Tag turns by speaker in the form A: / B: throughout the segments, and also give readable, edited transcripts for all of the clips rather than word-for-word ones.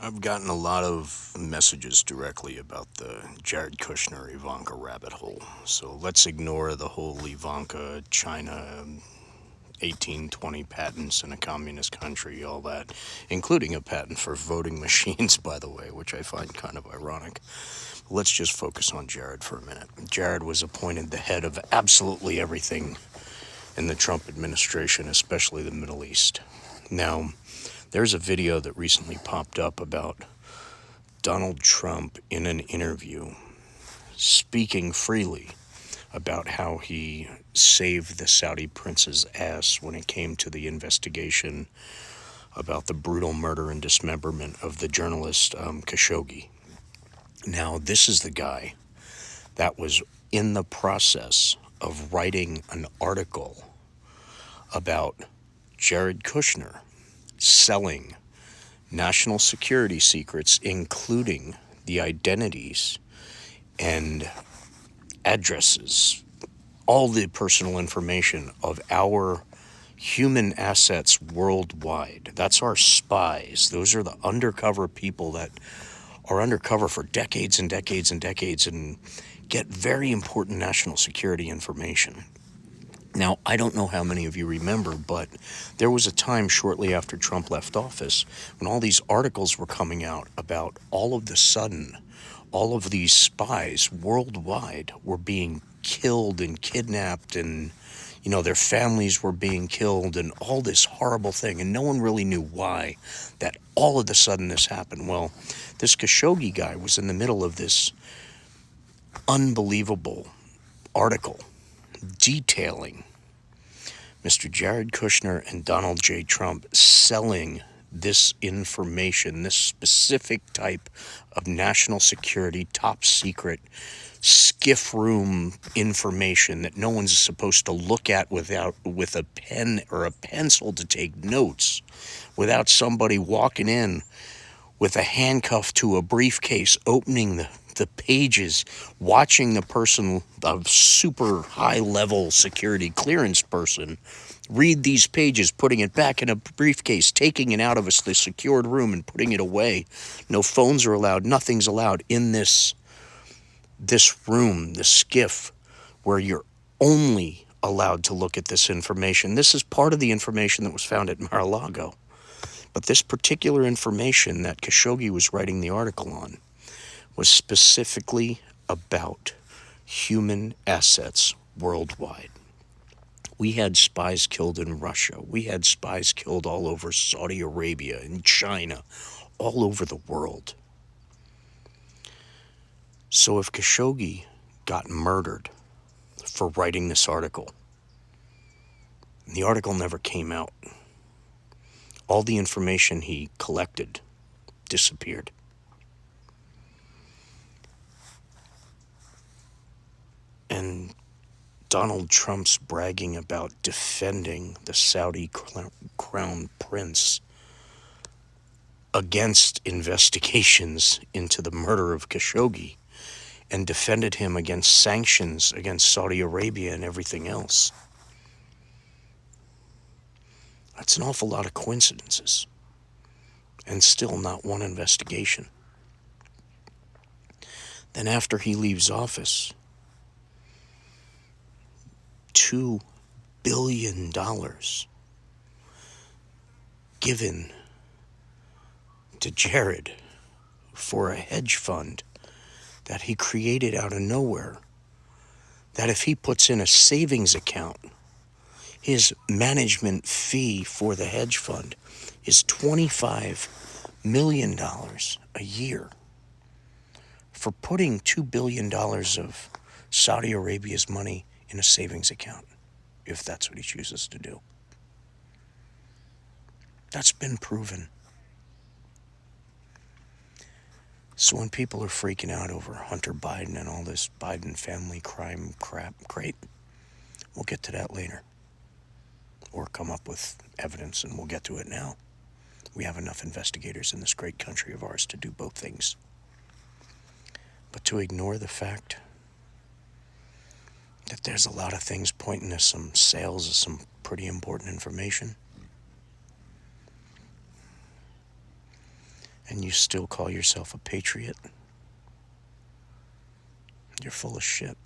A: I've gotten a lot of messages directly about the Jared Kushner Ivanka rabbit hole. So let's ignore the whole Ivanka China 1820 patents in a communist country, all that, including a patent for voting machines, by the way, which I find kind of ironic. Let's just focus on Jared for a minute. Jared was appointed the head of absolutely everything in the Trump administration, especially the Middle East. Now, there's a video that recently popped up about Donald Trump in an interview speaking freely about how he saved the Saudi prince's ass when it came to the investigation about the brutal murder and dismemberment of the journalist Khashoggi. Now, this is the guy that was in the process of writing an article about Jared Kushner selling national security secrets, including the identities and addresses, all the personal information of our human assets worldwide. That's our spies. Those are the undercover people that are undercover for decades and decades and decades and get very important national security information. Now, I don't know how many of you remember, but there was a time shortly after Trump left office when all these articles were coming out about all of the sudden, all of these spies worldwide were being killed and kidnapped, and, their families were being killed, and all this horrible thing. And no one really knew why that all of a sudden this happened. Well, this Khashoggi guy was in the middle of this unbelievable article detailing Mr. Jared Kushner and Donald J. Trump selling this information, this specific type of national security, top secret, skiff room information that no one's supposed to look at with a pen or a pencil to take notes, without somebody walking in with a handcuff to a briefcase, opening the pages, watching the person, a super high-level security clearance person, read these pages, putting it back in a briefcase, taking it out of the secured room and putting it away. No phones are allowed, nothing's allowed in this room, this skiff, where you're only allowed to look at this information. This is part of the information that was found at Mar-a-Lago. But this particular information that Khashoggi was writing the article on was specifically about human assets worldwide. We had spies killed in Russia. We had spies killed all over Saudi Arabia and China, all over the world. So if Khashoggi got murdered for writing this article, and the article never came out, all the information he collected disappeared. And Donald Trump's bragging about defending the Saudi crown prince against investigations into the murder of Khashoggi, and defended him against sanctions against Saudi Arabia and everything else. That's an awful lot of coincidences, and still not one investigation. Then after he leaves office, $2 billion given to Jared for a hedge fund that he created out of nowhere, that if he puts in a savings account, his management fee for the hedge fund is $25 million a year for putting $2 billion of Saudi Arabia's money in a savings account, if that's what he chooses to do. That's been proven. So when people are freaking out over Hunter Biden and all this Biden family crime crap, great. We'll get to that later. Or come up with evidence, and we'll get to it now. We have enough investigators in this great country of ours to do both things. But to ignore the fact that there's a lot of things pointing to some sales of some pretty important information, and you still call yourself a patriot, you're full of shit.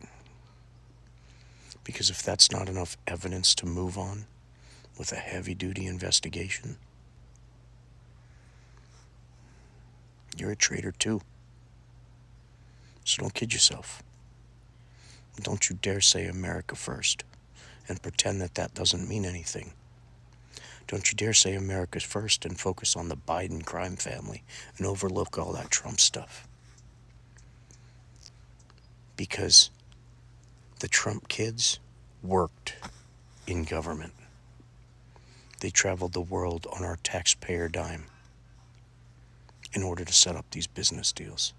A: Because if that's not enough evidence to move on with a heavy-duty investigation, you're a traitor too. So don't kid yourself. Don't you dare say America first and pretend that that doesn't mean anything. Don't you dare say America's first and focus on the Biden crime family and overlook all that Trump stuff. Because the Trump kids worked in government. They traveled the world on our taxpayer dime in order to set up these business deals.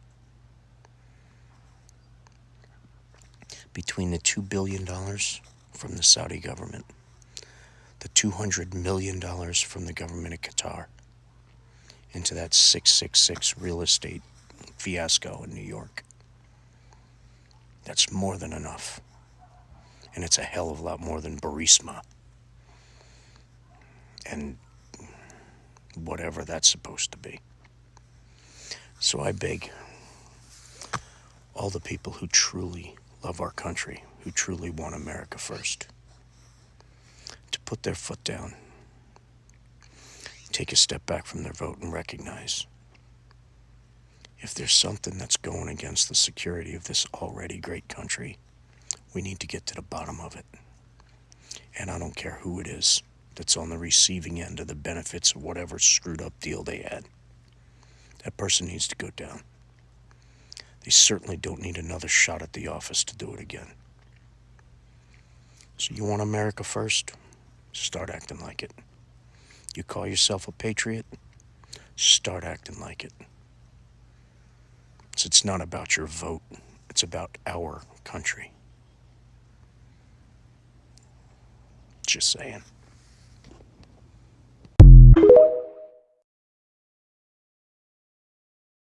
A: Between the $2 billion from the Saudi government, the $200 million from the government of Qatar, into that 666 real estate fiasco in New York, that's more than enough. And it's a hell of a lot more than Burisma and whatever that's supposed to be. So I beg all the people who truly love our country, who truly want America first, to put their foot down, take a step back from their vote and recognize if there's something that's going against the security of this already great country, we need to get to the bottom of it. And I don't care who it is that's on the receiving end of the benefits of whatever screwed up deal they had. That person needs to go down. They certainly don't need another shot at the office to do it again. So you want America first? Start acting like it. You call yourself a patriot? Start acting like it. So it's not about your vote. It's about our country. Just saying.